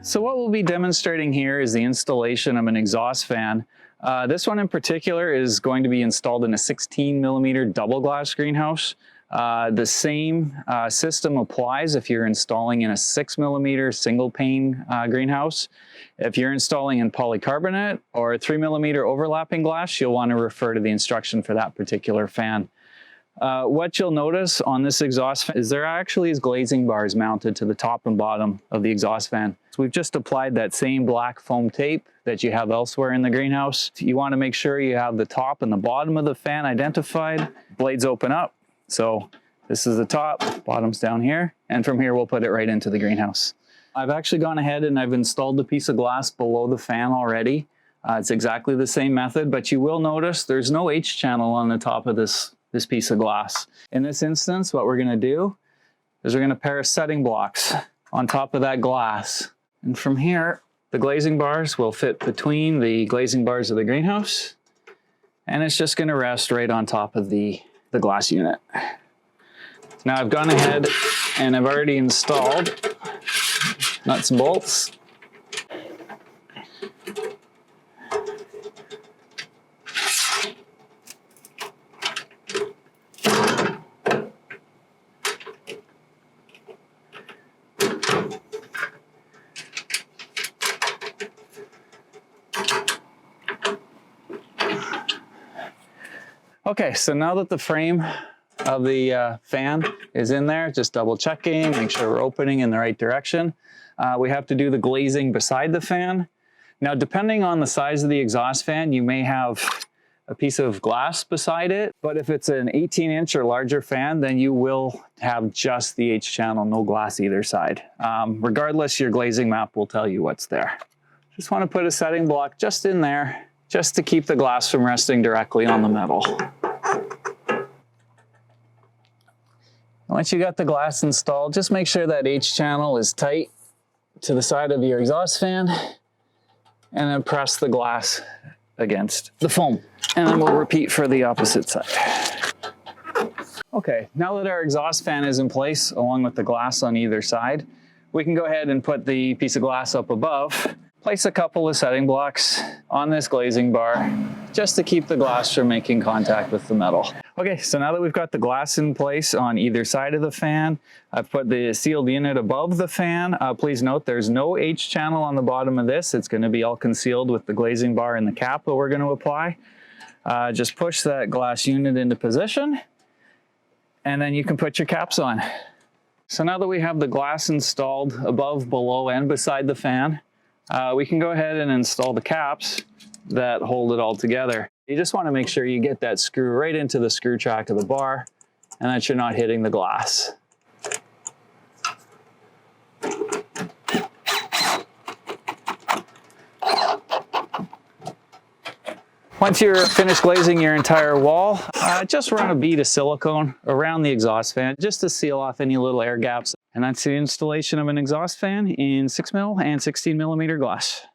So what we'll be demonstrating here is the installation of an exhaust fan. This one in particular is going to be installed in a 16mm double glass greenhouse. The same system applies if you're installing in a 6mm single pane greenhouse. If you're installing in polycarbonate or 3mm overlapping glass, you'll want to refer to the instruction for that particular fan. What you'll notice on this exhaust fan is there actually is glazing bars mounted to the top and bottom of the exhaust fan. So we've just applied that same black foam tape that you have elsewhere in the greenhouse. You want to make sure you have the top and the bottom of the fan identified. Blades open up. So this is the top, bottom's down here, and from here we'll put it right into the greenhouse. I've actually gone ahead and I've installed the piece of glass below the fan already. It's exactly the same method, but you will notice there's no H channel on the top of this piece of glass. In this instance, what we're going to do is we're going to pair setting blocks on top of that glass. And from here, the glazing bars will fit between the glazing bars of the greenhouse, and it's just going to rest right on top of the glass unit. Now I've gone ahead and I've already installed nuts and bolts. Okay, so now that the frame of the fan is in there, just double checking, make sure we're opening in the right direction. We have to do the glazing beside the fan. Now, depending on the size of the exhaust fan, you may have a piece of glass beside it, but if it's an 18-inch or larger fan, then you will have just the H channel, no glass either side. Regardless, your glazing map will tell you what's there. Just want to put a setting block just in there, just to keep the glass from resting directly on the metal. Once you got the glass installed, just make sure that H channel is tight to the side of your exhaust fan, and then press the glass against the foam. And then we'll repeat for the opposite side. Okay, now that our exhaust fan is in place, along with the glass on either side, we can go ahead and put the piece of glass up above. Place a couple of setting blocks on this glazing bar just to keep the glass from making contact with the metal. Okay, so now that we've got the glass in place on either side of the fan, I've put the sealed unit above the fan. Please note there's no H channel on the bottom of this. It's going to be all concealed with the glazing bar and the cap that we're going to apply. Just push that glass unit into position, and then you can put your caps on. So now that we have the glass installed above, below, and beside the fan, we can go ahead and install the caps that hold it all together. You just want to make sure you get that screw right into the screw track of the bar and that you're not hitting the glass. Once you're finished glazing your entire wall, just run a bead of silicone around the exhaust fan just to seal off any little air gaps. And that's the installation of an exhaust fan in 6mm and 16mm glass.